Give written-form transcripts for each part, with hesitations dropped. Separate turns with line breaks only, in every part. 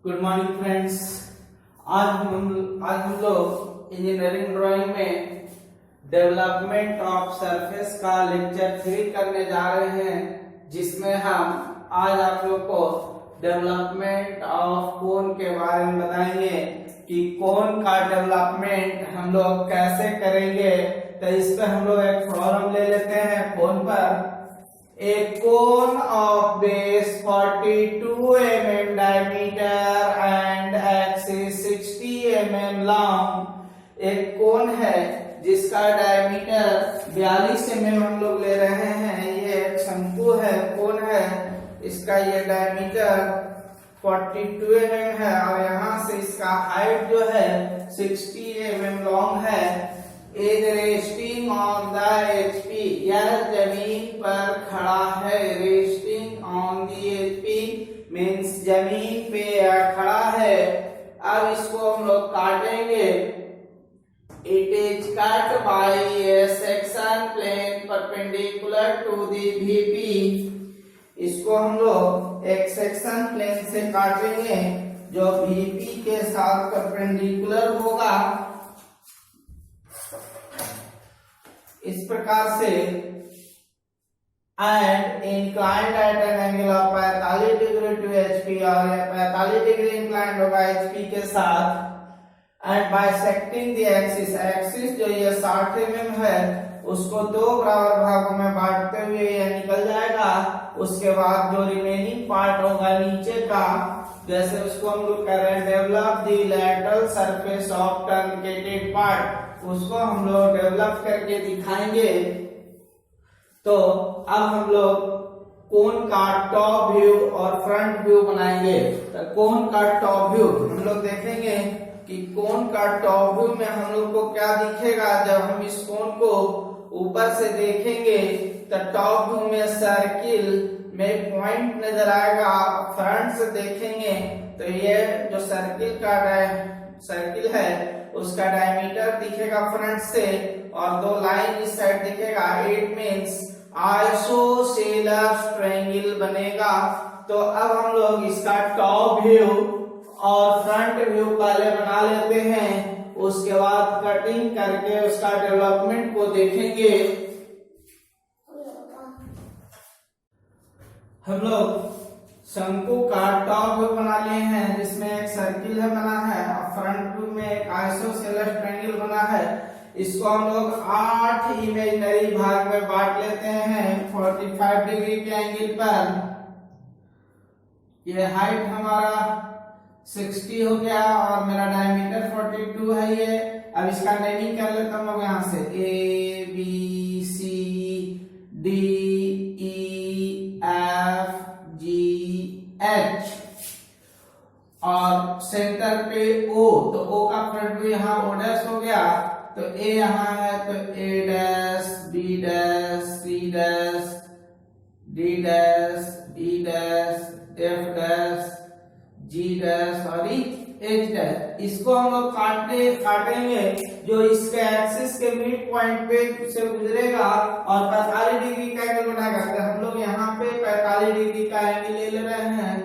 Good morning friends. आज हम लोग इंजीनियरिंग ड्राइंग में डेवलपमेंट ऑफ सरफेस का लेक्चर 3 करने जा रहे हैं, जिसमें हम आज आप लोग को डेवलपमेंट ऑफ कोन के बारे में बताएंगे कि कोन का डेवलपमेंट हम लोग कैसे करेंगे। तो इस पे हम लोग एक प्रॉब्लम ले लेते हैं कोन पर। A cone of base 42 mm diameter and axis 60 mm long। एक कोन है जिसका डायमीटर 42 mm हम लोग ले रहे हैं। ये एक शंकु है, कोन है, इसका ये डायमीटर 42 mm है और यहाँ से इसका हाइट जो है 60 mm लॉन्ग है। Is resting on the HP, यह जमीन पर खड़ा है। Resting on the HP means जमीन पे यह खड़ा है। अब इसको हम लोग काटेंगे। It is cut by a section plane perpendicular to the VP. इसको हम लोग एक सेक्शन प्लेन से काटेंगे जो वीपी के साथ परपेंडिकुलर होगा। इस प्रकार से and inclined at an angle of 45 degree to HP, और 45 डिग्री इंक्लाइंड होगा एचपी के साथ। And bisecting the axis, axis जो ये 60 mm है उसको दो बराबर भागों में बांटते हुए ये निकल जाएगा। उसके बाद जो रिमेनिंग पार्ट होगा नीचे का, जैसे उसको हम लोग कर रहे हैं develop the lateral surface of tourniqueted part, उसको हम लोग डेवलप करके दिखाएंगे। तो अब हम लोग कोन का टॉप व्यू और फ्रंट व्यू बनाएंगे। तो कोन का टॉप व्यू हम लोग देखेंगे कि कोन का टॉप व्यू में हम लोग को क्या दिखेगा। जब हम इस कोन को ऊपर से देखेंगे तो टॉप व्यू में सर्किल में पॉइंट नजर आएगा। फ्रंट से देखेंगे तो ये जो सर्किल है उसका डायमीटर दिखेगा फ्रंट से, और दो लाइन इस साइड दिखेगा। इट मींस आइसोसेलेस ट्रायंगल बनेगा। तो अब हम लोग इसका टॉप व्यू और फ्रंट व्यू पहले बना लेते हैं, उसके बाद कटिंग करके उसका डेवलपमेंट को देखेंगे। हम लोग शंकु का टॉप व्यू बना लिए हैं, जिसमें एक सर्किल है बना है, और फ्रंट व्यू में एक आइसोसेलेस ट्रायंगल बना है। इसको हम लोग 8 इमेजिनरी भाग में बांट लेते हैं 45 डिग्री के एंगल पर। ये हाइट हमारा 60 हो गया और मेरा डायमीटर 42 है ये। अब इसका नेमिंग कर लेते हम लोग यहाँ से A B C D E F G H, और सेंटर पे O, तो O का फ्रंट व्यू यहाँ O डैश हो गया। तो A यहाँ है तो A dash B dash C dash D dash E dash F dash G dash और H डैश। इसको हम लोग काटेंगे जो इसके एक्सिस के मिड पॉइंट पे से गुजरेगा और 45 डिग्री का एंगल बनाएगा। तो हम लोग यहाँ पे 45 डिग्री का एंगल ले रहे हैं।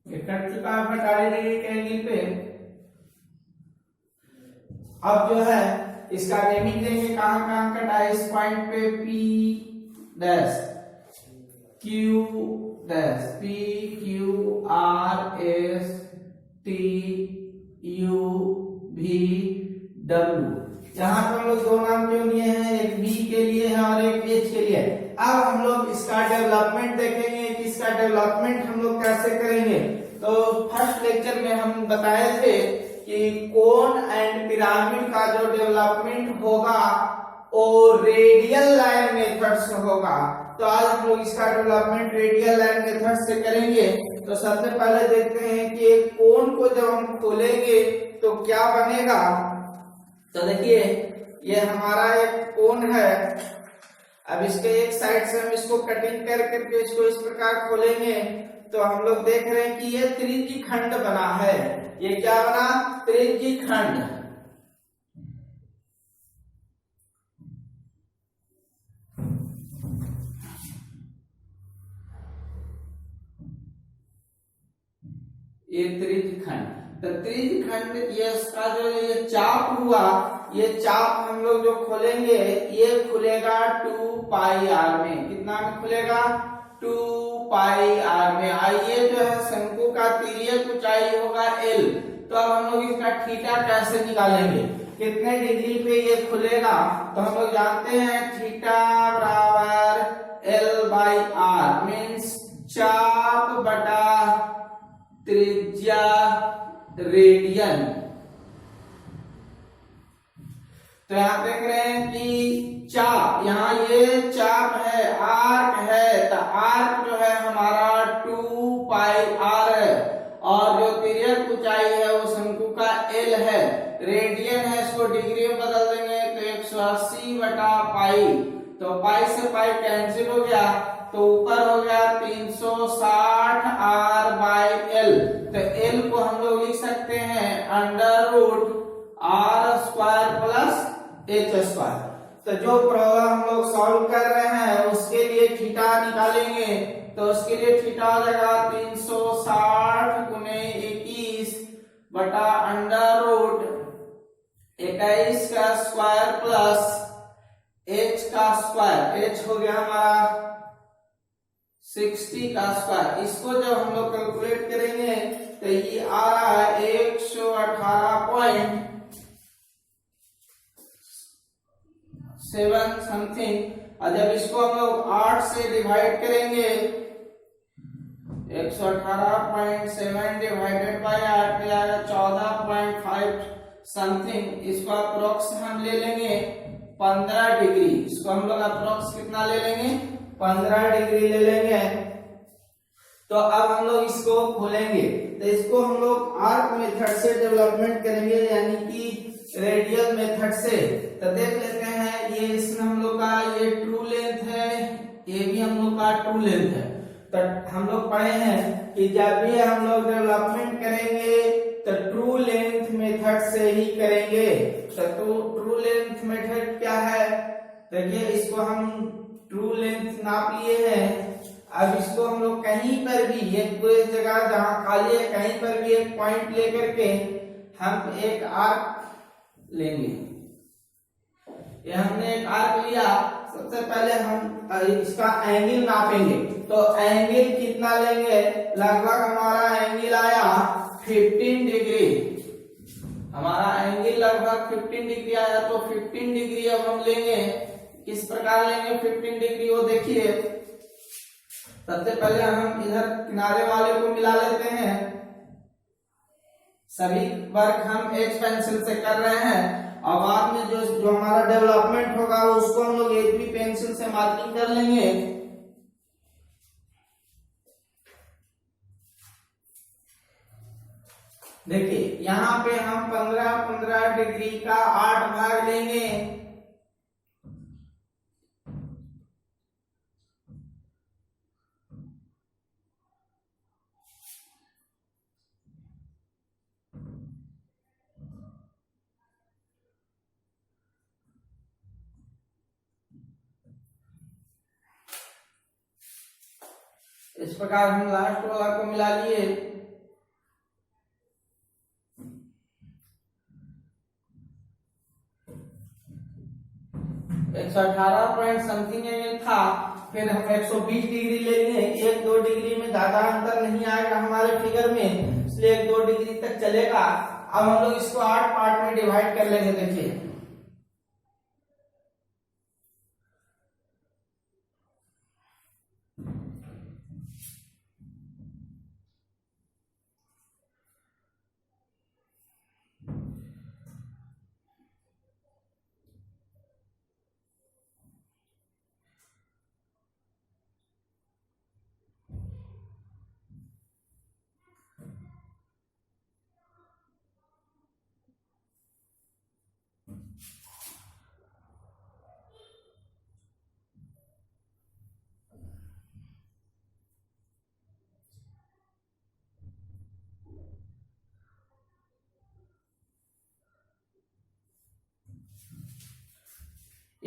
ये कट चुका है 45 डिग्री के एंगल पे। अब जो है इसका नेमिंग देंगे, कहां कहां कटा है। इस पॉइंट पे P dash Q dash P Q R S T U V W। यहाँ पर हम लोग दो नाम क्यों लिए हैं, एक B के लिए है और एक H के लिए। अब हम लोग इसका डेवलपमेंट देखेंगे कि इसका डेवलपमेंट हम लोग कैसे करेंगे। तो फर्स्ट लेक्चर में हम बताए थे कि कोन एंड पिरामिड का जो डेवलपमेंट होगा वो रेडियल लाइन मेथड से होगा। तो आज हम लोग इसका डेवलपमेंट रेडियल लाइन मेथड से करेंगे। तो सबसे पहले देखते हैं कि एक कोन को जब हम खोलेंगे तो क्या बनेगा। तो देखिए ये हमारा एक कोन है। अब इसके एक साइड से हम इसको कटिंग करके इसको इस प्रकार खोलेंगे तो हम लोग देख रहे हैं कि ये त्रिज्यखंड बना है। ये क्या बना? त्रिज्यखंड। ये त्रिज्यखंड, तो त्रिज्यखंड ये इसका जो ये चाप हुआ, ये चाप हम लोग जो खोलेंगे ये खुलेगा 2 पाई आर में। कितना में खुलेगा? 2 पाई आर में। आइए जो है शंकु का तिर्यक ऊंचाई होगा L, तो अब हम लोग इसका थीटा कैसे निकालेंगे? कितने डिग्री पे ये खुलेगा? तो हम लोग जानते हैं थीटा बराबर L/R मीन्स चाप बटा त्रिज्या रेडियन। तो यहां देख रहे हैं कि चाप, यहाँ ये चाप है, आर्क है, तो आर्क जो है हमारा 2 पाई आर है, और जो तिर्यक ऊंचाई है वो शंकु का एल है। रेडियन है, इसको डिग्री में बदल देंगे तो 180 बटा पाई, तो पाई से पाई कैंसिल हो गया, तो ऊपर हो गया 360 आर बाई एल। तो एल को हम लोग लिख सकते हैं under root R square plus H square. तो जो प्रॉब्लम हम लोग सॉल्व कर रहे हैं उसके लिए थीटा निकालेंगे, तो उसके लिए थीटा हो जाएगा 360 गुने 21 बटा अंडर रूट 21 का स्क्वायर प्लस एच का स्क्वायर। एच हो गया हमारा 60 का स्क्वायर। इसको जब हम लोग कैलकुलेट करेंगे तो ये आ रहा है 118.7 समथिंग, और जब इसको हम लोग 8 से डिवाइड करेंगे 118.7 डिवाइडेड बाय 8 पे आएगा 14.5 समथिंग। इसको अप्रोक्स हम ले लेंगे 15 डिग्री। इसको हम लोग अप्रोक्स कितना ले लेंगे? 15 डिग्री ले लेंगे। तो अब हम लोग इसको खोलेंगे, तो इसको हम लोग आर्क मेथड से डेवलपमेंट करेंगे, यानी कि रेडियल मेथड से। तो देख लेते हैं, ये इसमें हम लोग का ये ट्रू लेंथ है, ये भी हम लोग का ट्रू लेंथ है। तो हम लोग पढ़े हैं कि जब भी हम लोग डेवलपमेंट करेंगे तो ट्रू लेंथ मेथड से ही करेंगे। तो ट्रू लेंथ मेथड क्या है? देखिए इसको हम ट्रू लेंथ नाप लिए हैं। अब इसको हम लोग कहीं पर भी, एक कोई जगह जहां खाली है कहीं पर भी एक पॉइंट लेकर के हम एक आर्क लेंगे। ये हमने एक आर्क लिया, सबसे पहले हम इसका एंगल नापेंगे। तो एंगल कितना लेंगे? लगभग हमारा एंगल आया 15 डिग्री। हमारा एंगल लगभग 15 डिग्री आया, तो 15 डिग्री अब हम लेंगे। किस प्रकार लेंगे 15 डिग्री वो देखिए। सबसे पहले हम इधर किनारे वाले को मिला लेते हैं। सभी वर्क हम एच पेंसिल से कर रहे हैं, और बाद में जो हमारा डेवलपमेंट होगा उसको हम लोग एच बी पेंसिल से मार्किंग कर लेंगे। देखिए यहाँ पे हम 15-15 डिग्री का 8 भाग लेंगे। इस प्रकार हम लास्ट वाला को मिला लिए। एक 118 पॉइंट समथिंग एंगल था, फिर हम 120 डिग्री लेंगे। 1-2 डिग्री में ज्यादा अंतर नहीं आएगा हमारे फिगर में, इसलिए 1-2 डिग्री तक चलेगा। अब हम लोग इसको 8 पार्ट में डिवाइड कर लेंगे। देखिए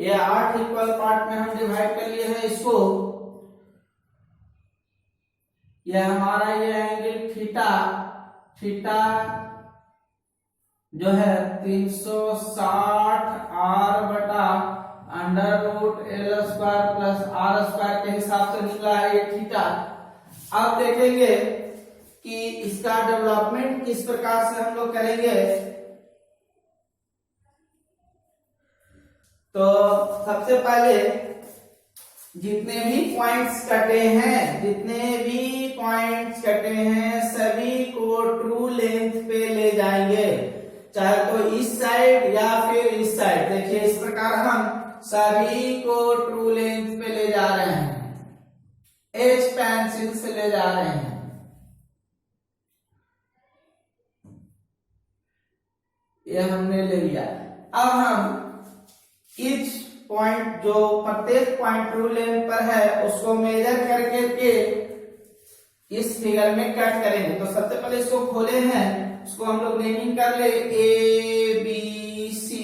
ये 8 इक्वल पार्ट में हम डिवाइड कर लिए हैं इसको। ये हमारा ये एंगल थीटा, थीटा जो है 360 r बटा under root L square plus R square के हिसाब से निकला है ये थीटा। अब देखेंगे कि इसका डेवलपमेंट किस प्रकार से हम लोग करेंगे। तो सबसे पहले जितने भी पॉइंट्स कटे हैं सभी को ट्रू लेंथ पे ले जाएंगे, चाहे तो इस साइड या फिर इस साइड। देखिए इस प्रकार हम सभी को ट्रू लेंथ पे ले जा रहे हैं, एच पेंसिल से ले जा रहे हैं। ये हमने ले लिया। अब हम इच पॉइंट जो प्रत्येक पॉइंट ट्रू लेंथ पर है उसको मेजर करके के इस फिगर में कट करेंगे। तो सबसे पहले इसको खोले हैं, इसको हम लोग नेमिंग कर ले A B C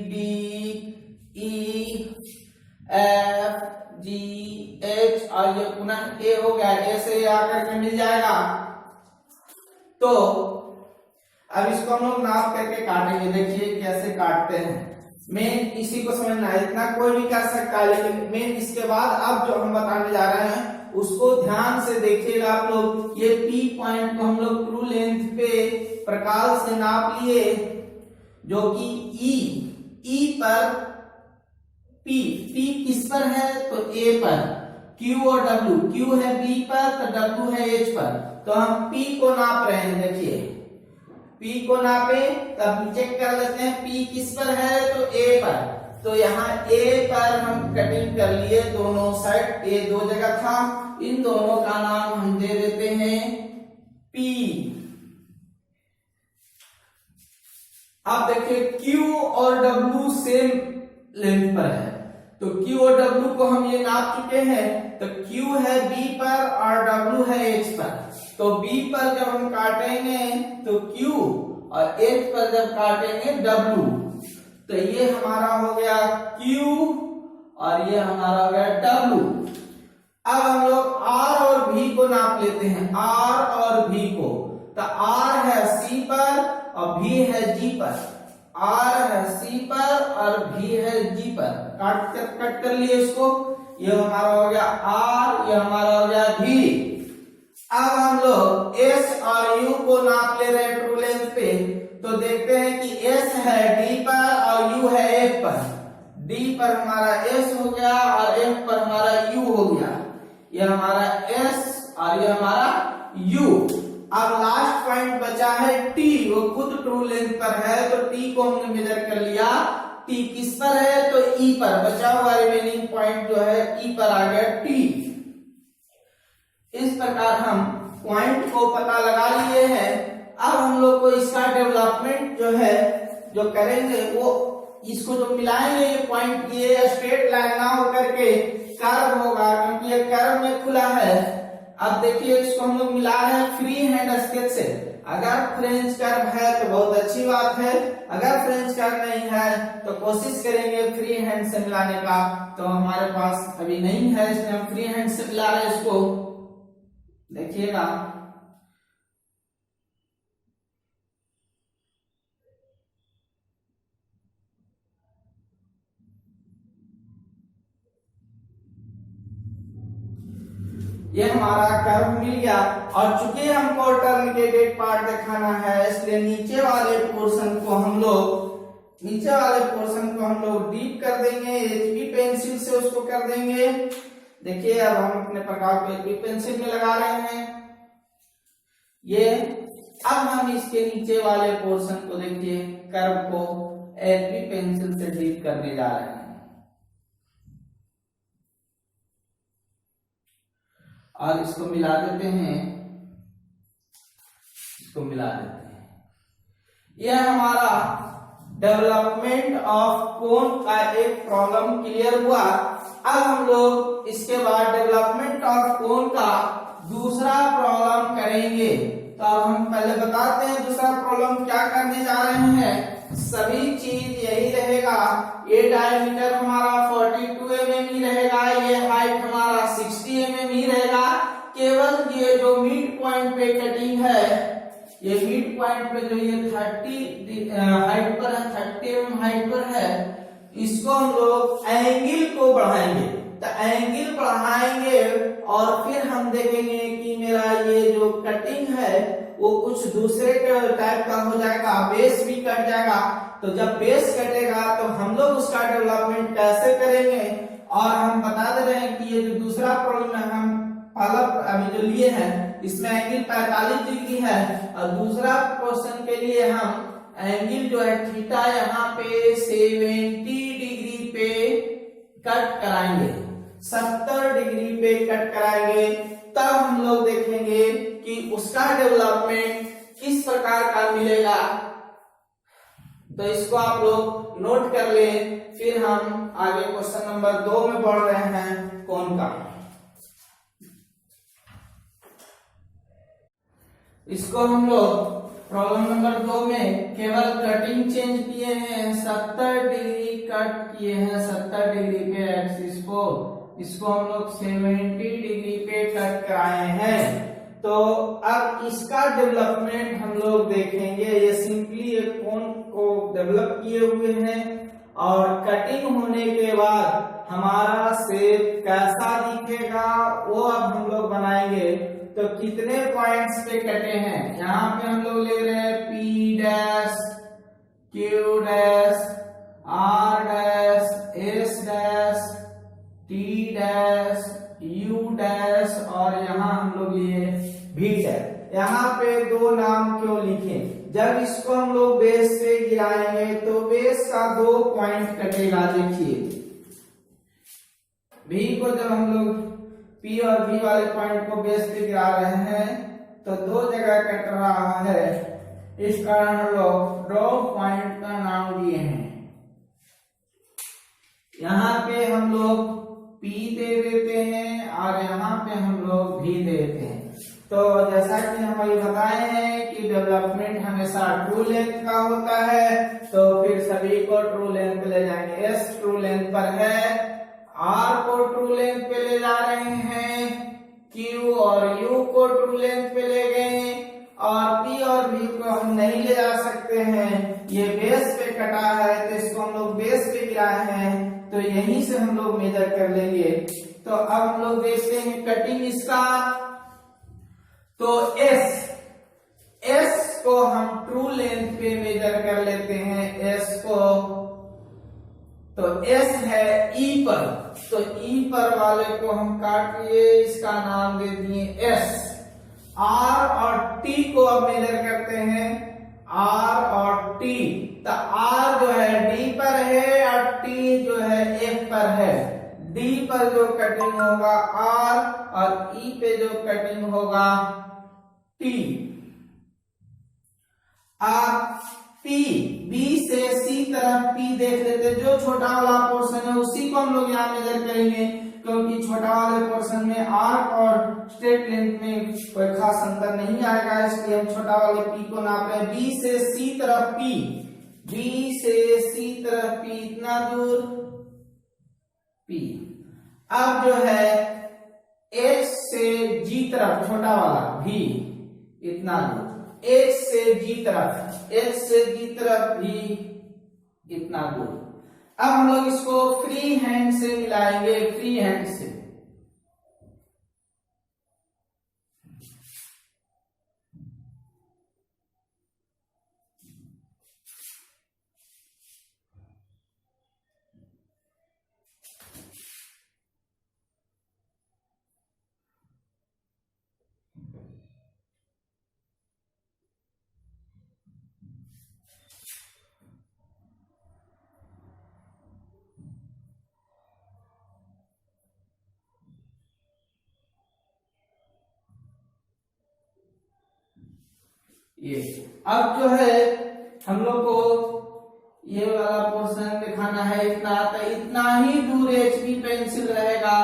D E F G H और ये पुनः ए हो गया, ए से आकर के मिल जाएगा। तो अब इसको हम लोग नाप करके काटेंगे। देखिए कैसे काटते हैं, मेन इसी को समझना है, इतना कोई भी कर सकता है, लेकिन मेन इसके बाद अब जो हम बताने जा रहे हैं उसको ध्यान से देखिएगा आप लोग। ये P पॉइंट को हम लोग ट्रू लेंथ पे प्रकाश से नाप लिए, जो कि E पर P किस पर है तो A पर, Q और W, Q है B पर तो W है H पर। तो हम P को नाप रहे हैं। देखिए P को नापे तब चेक कर लेते हैं P किस पर है तो A पर। तो यहाँ A पर हम कटिंग कर लिए दोनों साइड, A दो जगह था, इन दोनों का नाम हम दे देते हैं P। अब देखिए Q और W सेम लेंथ पर है, तो Q और W को हम ये नाप चुके हैं। तो Q है B पर और W है H पर। तो B पर जब हम काटेंगे तो Q और H पर जब काटेंगे W। तो ये हमारा हो गया Q और ये हमारा हो गया W। अब हम लोग R और V को नाप लेते हैं, R और V को। तो R है C पर और V है G पर, R है C पर और V है G पर। कट कर लिए इसको, ये हमारा हो गया R, ये हमारा हो गया V। अब हम लोग S और U को नाप ले रहे हैं ट्रू लेंथ पे। तो देखते हैं कि S है D पर और U है F पर। D पर हमारा S हो गया और F पर हमारा U हो गया। ये हमारा S और ये हमारा U। अब लास्ट पॉइंट बचा है T, वो खुद ट्रू लेंथ पर है। तो T को हमने मेजर कर लिया, T किस पर है तो E पर। बचा हुआ रिमेनिंग पॉइंट जो है E पर आ गया T। इस प्रकार हम पॉइंट को पता लगा लिए हैं। अब हम लोग को इसका डेवलपमेंट जो है जो करेंगे वो इसको जो मिलाएंगे, ये पॉइंट ये स्ट्रेट लाइन ना होकर के कर्व होगा, क्योंकि ये कर्व में खुला है। अब देखिए इसको हम लोग मिला रहे हैं फ्री हैंड स्केच से। अगर फ्रेंच कर्व है तो बहुत अच्छी बात है, अगर फ्रेंच कर्व नहीं है तो कोशिश करेंगे फ्री हैंड से मिलाने का। तो हमारे पास अभी नहीं है, इसलिए हम फ्री हैंड से मिला रहे हैं इसको। देखिएगा ये हमारा कर्व मिल गया। और चूंकि हमको टर्मिनेटेड पार्ट दिखाना है, इसलिए नीचे वाले पोर्शन को हम लोग डीप कर देंगे, HB पेंसिल से उसको कर देंगे। देखिए अब हम अपने प्रकार को HB पेंसिल में लगा रहे हैं। ये अब हम इसके नीचे वाले पोर्शन को देखिए कर्व को HB पेंसिल से डीप करने जा रहे हैं। और इसको मिला देते हैं, यह हमारा डेवलपमेंट ऑफ कोन का एक प्रॉब्लम क्लियर हुआ। अब हम लोग इसके बाद डेवलपमेंट ऑफ कोन का दूसरा प्रॉब्लम करेंगे। तो अब हम पहले बताते हैं दूसरा प्रॉब्लम क्या करने जा रहे हैं। सभी चीज यही रहेगा। ये डायमीटर हमारा 42 mm ही रहेगा, ये हाइट हमारा 60 mm ही रहेगा। केवल ये जो मिड पॉइंट पे कटिंग है, ये मिड पॉइंट पे जो ये 30 हाइट पर है, 30 mm हाइट पर है, इसको हम लोग एंगल को बढ़ाएंगे। तो एंगल बढ़ाएंगे और फिर हम देखेंगे कि मेरा ये जो कटिंग है वो कुछ दूसरे टाइप का हो जाएगा, बेस भी कट जाएगा। तो जब बेस कटेगा तो हम लोग उसका डेवलपमेंट कैसे करेंगे, और हम बता दे रहे हैं कि ये जो दूसरा प्रॉब्लम है हम पहला अभी जो लिए हैं इसमें एंगल 45 डिग्री है, और दूसरा क्वेश्चन के लिए हम एंगल जो है थीटा यहाँ पे 70 डिग्री पे कट कराएंगे, 70 डिग्री पे कट कराएंगे। तब हम लोग देखेंगे कि उसका डेवलपमेंट किस प्रकार का मिलेगा। तो इसको आप लोग नोट कर ले। फिर हम आगे क्वेश्चन नंबर 2 में बढ़ रहे हैं कौन का। इसको हम लोग प्रॉब्लम नंबर 2 में केवल कटिंग चेंज किए हैं, 70 डिग्री कट किए हैं 70 डिग्री पे एक्सिस को, इसको हम लोग 70 डिग्री पे कट कराए हैं। तो अब इसका डेवलपमेंट हम लोग देखेंगे। ये सिंपली एक कोन को डेवलप किए हुए हैं, और कटिंग होने के बाद हमारा शेप कैसा दिखेगा वो अब हम लोग बनाएंगे। तो कितने पॉइंट्स पे कटे हैं, यहाँ पे हम लोग ले रहे हैं P dash, Q dash, R dash, S dash, T dash, U dash, और यहाँ हम लोग लिए V डैश। यहाँ पे 2 नाम क्यों लिखे, जब इसको हम लोग बेस से गिराएंगे तो बेस का 2 पॉइंट कटेगा। देखिए V को जब हम लोग P और V वाले पॉइंट को बेस पे गिरा रहे हैं तो 2 जगह कट रहा है, इस कारण हम लोग ड्रॉ पॉइंट का नाम दिए हैं। यहाँ पे हम लोग P दे देते हैं और यहाँ पे हम लोग V देते हैं। तो जैसा कि हम अभी बताए हैं कि डेवलपमेंट हमेशा ट्रू लेंथ का होता है, तो फिर सभी को ट्रू लेंथ पे ले जाएंगे। S ट्रू लेंथ पर है, R को ट्रू लेंथ पे ले जा रहे हैं, Q और U को ट्रू लेंथ पे ले गए, और P और V को हम नहीं ले जा सकते हैं, ये बेस पे कटा है तो इसको हम लोग बेस पे गिराए हैं, तो यहीं से हम लोग मेजर कर लेंगे। तो अब हम लोग देखते हैं कटिंग इसका। तो S को हम ट्रू लेंथ पे मेजर कर लेते हैं, S को। तो S है E पर, तो E पर वाले को हम काट लिए, इसका नाम दे दिए S। R और T को अब मेजर करते हैं, R और T। तो R जो है D पर है और T जो है F पर है। D पर जो कटिंग होगा R और E पे जो कटिंग होगा T। आप P, B से C तरफ P देख लेते, जो छोटा वाला पोर्शन है उसी को हम लोग यहाँ मेजर करेंगे, क्योंकि छोटा वाले पोर्शन में आर्क और स्ट्रेट लेंथ में कोई खास अंतर नहीं आएगा, इसलिए हम छोटा वाले P को नाप रहे हैं। B से C तरफ P, B से C तरफ P इतना दूर P। अब जो है H से G तरफ छोटा वाला V इतना दूर, H से G तरफ, H से G तरफ भी इतना दूर। अब हम लोग इसको फ्री हैंड से मिलाएंगे, फ्री हैंड से। ये अब जो है हम लोग को ये वाला पोर्शन दिखाना है, इतना तो इतना ही दूर HB पेंसिल रहेगा,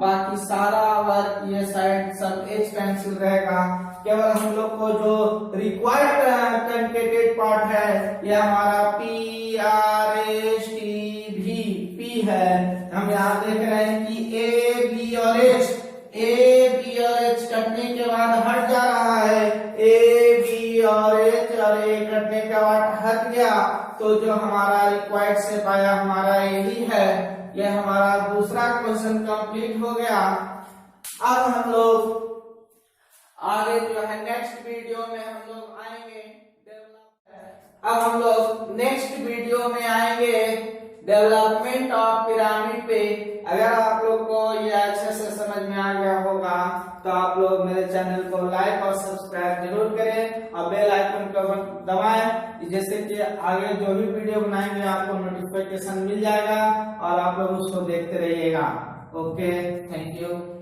बाकी सारा वर्क ये साइड सब H पेंसिल रहेगा। केवल हम लोग को जो रिक्वायर्ड कंकेटेड पार्ट है यह हमारा पी आर एस टी भी पी है। हम यहाँ देख रहे हैं कि ए बी और एच कटने के बाद हट जा रहा है, ए बी और एच और ए कटने के बाद हट गया, तो जो हमारा रिक्वायर्ड से पाया हमारा यही है। यह हमारा दूसरा क्वेश्चन कंप्लीट हो गया। अब हम लोग आगे जो है नेक्स्ट वीडियो में हम लोग आएंगे नेक्स्ट वीडियो में आएंगे डेवलपमेंट ऑफ पिरामिड पे। अगर आप लोग को ये अच्छे से समझ में आ गया होगा तो आप लोग मेरे चैनल को लाइक और सब्सक्राइब जरूर करें और बेल आइकन को दबाएं, जैसे कि आगे जो भी वीडियो बनाएंगे आपको नोटिफिकेशन मिल जाएगा और आप लोग उसको देखते रहिएगा। Okay, thank you.